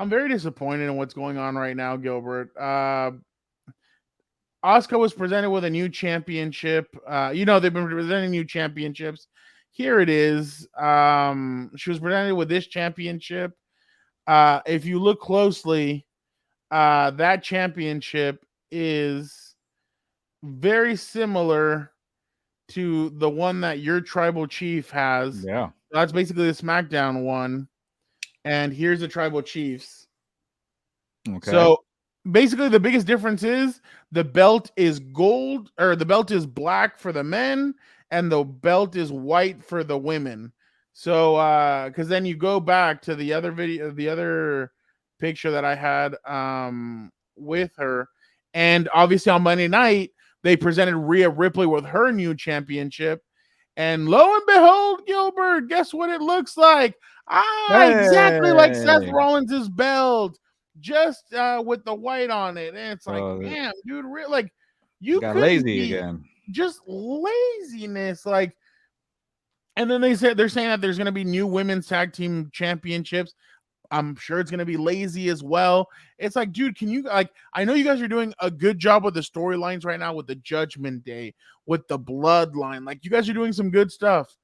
I'm very disappointed in what's going on right now, Gilbert. Asuka was presented with a new championship. They've been presenting new championships. Here it is. She was presented with this championship. If you look closely, that championship is very similar to the one that your tribal chief has. Yeah. That's basically the SmackDown one. And here's the tribal chiefs. Okay. So basically, the biggest difference is the belt is gold, or the belt is black for the men, and the belt is white for the women. So, because then you go back to the other video, the other picture that I had with her, and obviously on Monday night they presented Rhea Ripley with her new championship, and lo and behold, Gilbert, guess what it looks like? Exactly like Seth Hey. Rollins' belt, just with the white on it. And it's like, So damn, dude, like you got couldn't lazy be again. just laziness. Like, and then they're saying that there's gonna be new women's tag team championships. I'm sure it's gonna be lazy as well. It's like, dude, can you like? I know you guys are doing a good job with the storylines right now, with the Judgment Day, with the Bloodline. Like, you guys are doing some good stuff.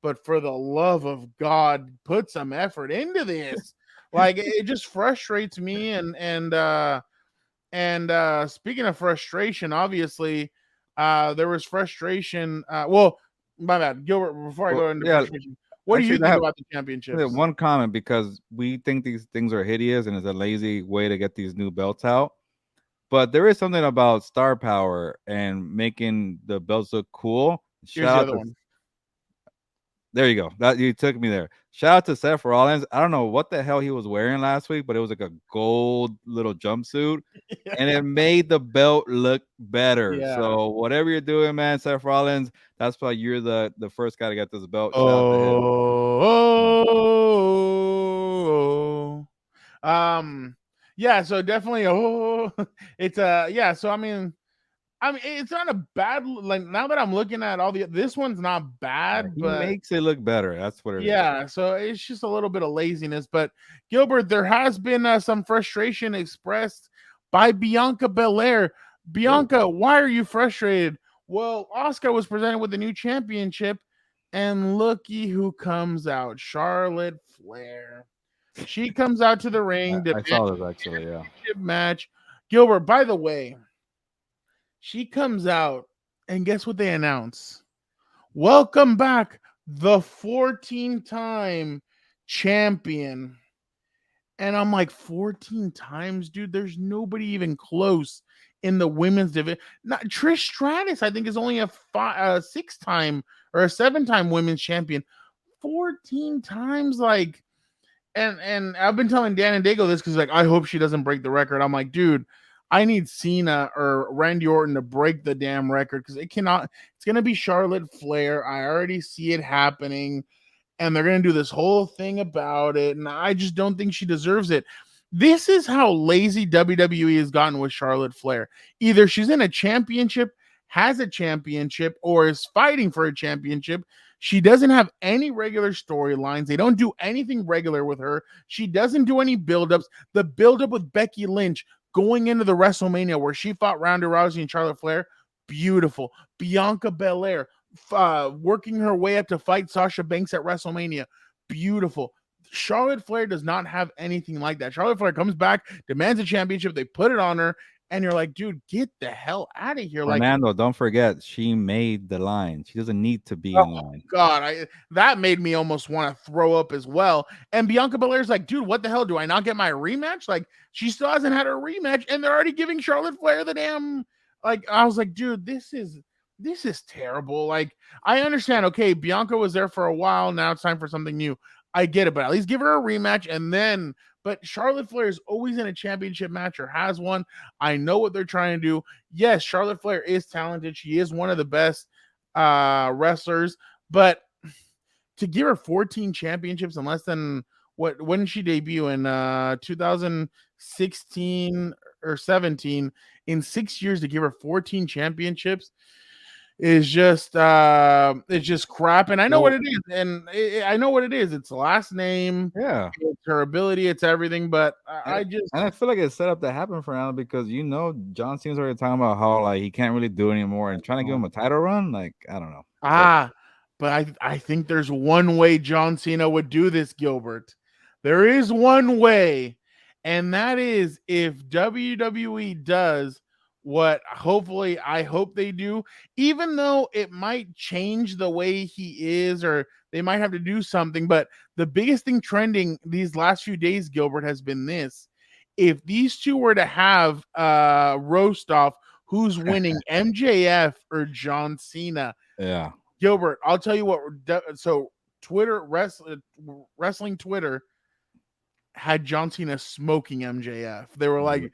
But for the love of God, put some effort into this. Like, it just frustrates me. And speaking of frustration, obviously, there was frustration. Well, my bad, Gilbert. Before I Well, go into yeah. frustration, what do you Actually, I think have about the championships? one comment because we think these things are hideous and it's a lazy way to get these new belts out. But there is something about star power and making the belts look cool. Here's the Shout out other to one. There you go. That you took me there. Shout out to Seth Rollins. I don't know what the hell he was wearing last week, but it was like a gold little jumpsuit, and it made the belt look better. Yeah. So whatever you're doing, man, Seth Rollins, that's why you're the first guy to get this belt. Shout out to him. Yeah. Oh. Yeah. So definitely. Oh, it's yeah. So I mean, it's not a bad, like, now that I'm looking at all this one's not Yeah, bad, he but makes it look better. That's what it is. yeah, so it's just a little bit of laziness. But Gilbert, there has been some frustration expressed by Bianca Belair. Bianca, why are you frustrated? Well, Asuka was presented with the new championship, and looky who comes out, Charlotte Flair. She comes out to the ring, I demands saw this a actually. Yeah. championship match. Gilbert, by the way, she comes out, and guess what they announce? Welcome back, the 14-time champion. And I'm like, 14 times, dude. There's nobody even close in the women's division. Not Trish Stratus, I think, is only a 6-time or a 7-time women's champion. 14 times, like, and I've been telling Dan and Dago this because, like, I hope she doesn't break the record. I'm like, dude, I need Cena or Randy Orton to break the damn record because it cannot. It's gonna be Charlotte Flair. I already see it happening, and they're gonna do this whole thing about it, and I just don't think she deserves it. This is how lazy WWE has gotten with Charlotte Flair. Either she's in a championship, has a championship, or is fighting for a championship. She doesn't have any regular storylines. They don't do anything regular with her. She doesn't do any buildups. The buildup with Becky Lynch going into the WrestleMania where she fought Ronda Rousey and Charlotte Flair, beautiful. Bianca Belair working her way up to fight Sasha Banks at WrestleMania, beautiful. Charlotte Flair does not have anything like that. Charlotte Flair comes back, demands a championship, they put it on her, and you're like, dude, get the hell out of here. Like, Fernando, don't forget she made the line. She doesn't need to be oh in line. God, that made me almost want to throw up as well. And Bianca Belair's like, dude, what the hell? Do I not get my rematch? Like, she still hasn't had her rematch, and they're already giving Charlotte Flair the damn. Like, I was like, dude, this is terrible. Like, I understand. Okay, Bianca was there for a while. Now it's time for something new. I get it, but at least give her a rematch, and then. But Charlotte Flair is always in a championship match or has one. I know what they're trying to do. Yes, Charlotte Flair is talented. She is one of the best wrestlers, but to give her 14 championships in less than when did she debut in 2016 or 17, in 6 years to give her 14 championships, it's just crap. And I know what Well, it is, and I know what it is. It's the last name, yeah. it's her ability, it's everything. But And, I just and I feel like it's set up to happen for now because John Cena's already talking about how like he can't really do it anymore and trying to give him a title run. Like I don't know, but ah, but I think there's one way John Cena would do this, Gilbert. There is one way, and that is if WWE does what hopefully I hope they do, even though it might change the way he is, or they might have to do something. But the biggest thing trending these last few days, Gilbert, has been this. If these two were to have roast off who's winning, MJF or John Cena, yeah, Gilbert, I'll tell you what. So Twitter, wrestling Twitter had John Cena smoking MJF. They were like,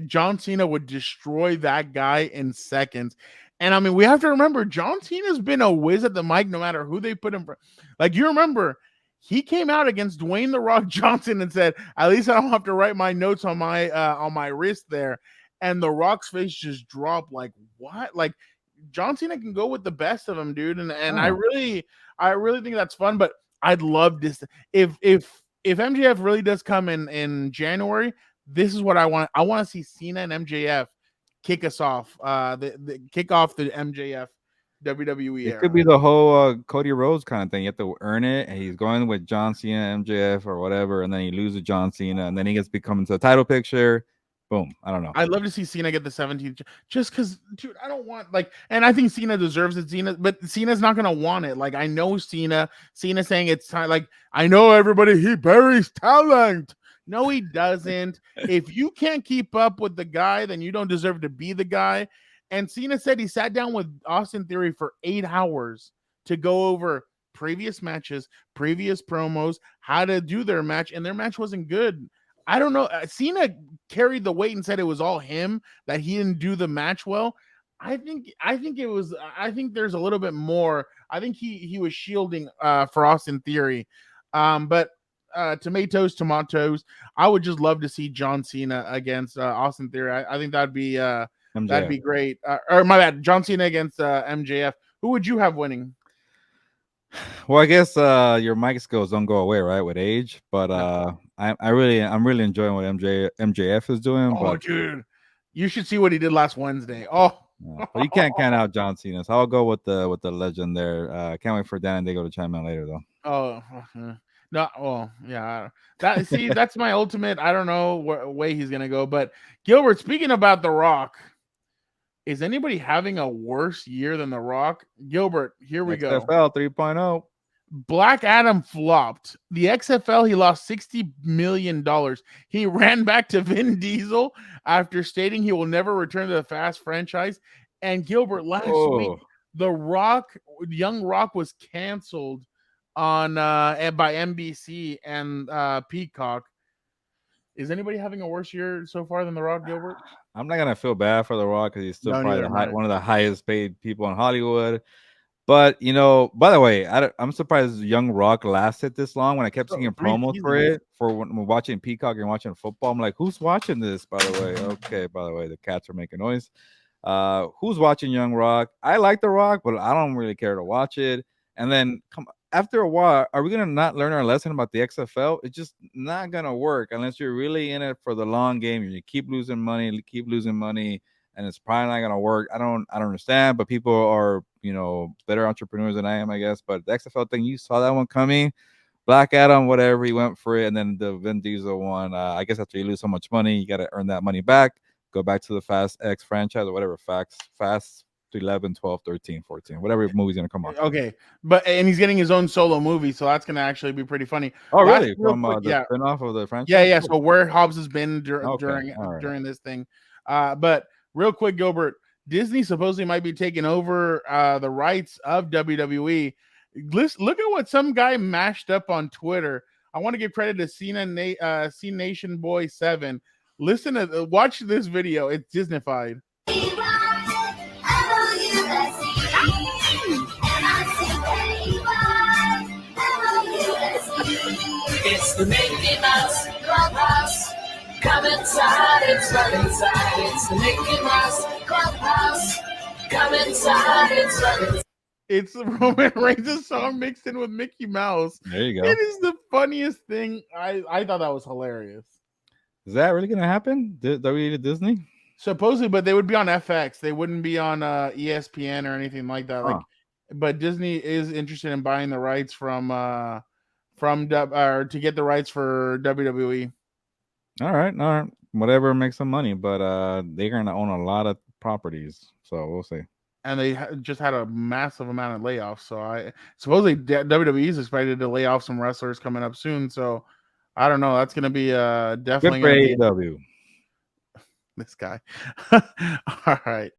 John Cena would destroy that guy in seconds. And I mean, we have to remember, John Cena's been a whiz at the mic no matter who they put him for. Like, you remember, he came out against Dwayne The Rock Johnson and said, at least I don't have to write my notes on my wrist there. And The Rock's face just dropped like, what? Like, John Cena can go with the best of them, dude. And yeah. I really think that's fun. But I'd love this if MJF really does come in January. This is what I want. I want to see Cena and MJF kick us off. The kick off the MJF WWE It era. could be the whole Cody Rhodes kind of thing. You have to earn it, and he's going with John Cena, MJF, or whatever, and then he loses John Cena, and then he gets become into the title picture. Boom. I don't know. I'd love to see Cena get the 17th, just because, dude. I don't want and I think Cena deserves it. But Cena's not gonna want it. Like, I know Cena saying it's time. Like, I know everybody, he buries talent. No, he doesn't. If you can't keep up with the guy, then you don't deserve to be the guy. And Cena said he sat down with Austin Theory for 8 hours to go over previous matches, previous promos, how to do their match, and their match wasn't good. I don't know. Cena carried the weight and said it was all him, that he didn't do the match well. I think it was. I think there's a little bit more. I think he was shielding for Austin Theory, but tomatoes. I would just love to see John Cena against Austin Theory. I think that'd be MJF. great. Or my bad, John Cena against MJF. Who would you have winning? Well, I guess your mic skills don't go away, right, with age. But No. I'm really enjoying what MJF is doing. Oh, But dude, you should see what he did last Wednesday. Oh. but you can't count out John Cena. So I'll go with the legend there. Can't wait for Dan and Diego to chime in later, though. Oh, no. Oh, yeah. That's my ultimate. I don't know what way he's gonna go. But Gilbert, speaking about The Rock, is anybody having a worse year than The Rock? Gilbert, here we go. XFL 3.0. Black Adam flopped. The XFL, he lost $60 million. He ran back to Vin Diesel after stating he will never return to the Fast franchise. And Gilbert, last week, The Rock, Young Rock, was canceled on by NBC and Peacock. Is anybody having a worse year so far than The Rock, Gilbert? I'm not gonna feel bad for The Rock because he's still probably one of the highest paid people in Hollywood. But by the way, I'm surprised Young Rock lasted this long. When I kept seeing promos for it, for when we're watching Peacock and watching football, I'm like, who's watching this? By the way, okay. By the way, the cats are making noise. Who's watching Young Rock? I like The Rock, but I don't really care to watch it. And then after a while, are we gonna not learn our lesson about the XFL? It's just not gonna work unless you're really in it for the long game. You keep losing money, and it's probably not gonna work. I don't understand, but people are better entrepreneurs than I am, I guess. But the XFL thing, you saw that one coming. Black Adam, whatever, he went for it, and then the Vin Diesel one. I guess after you lose so much money, you got to earn that money back. Go back to the Fast X franchise or whatever. Fast 11, 12, 13, 14, whatever movie's gonna come on. Okay, and he's getting his own solo movie, so that's gonna actually be pretty funny. Oh, really? From the spinoff of the franchise? Yeah. So where Hobbs has been during this thing, but real quick, Gilbert, Disney supposedly might be taking over the rights of WWE. Look at what some guy mashed up on Twitter. I want to give credit to C Nation Boy 7. Watch this video. It's Disneyfied. It's the Mickey Mouse Clubhouse. Come inside, it's right inside. It's the Mickey Mouse Clubhouse. Come inside, It's Roman Reigns' song mixed in with Mickey Mouse. There you go. It is the funniest thing. I thought that was hilarious. Is that really gonna happen? WWE to Disney? Supposedly, but they would be on FX. They wouldn't be on ESPN or anything like that. Like, but Disney is interested in buying the rights from or to get the rights for WWE. All right, whatever makes some money, but they're gonna own a lot of properties, so we'll see. And they just had a massive amount of layoffs. So I supposedly WWE is expected to lay off some wrestlers coming up soon. So I don't know. That's going to be definitely Good for going to be AEW. this guy. All right.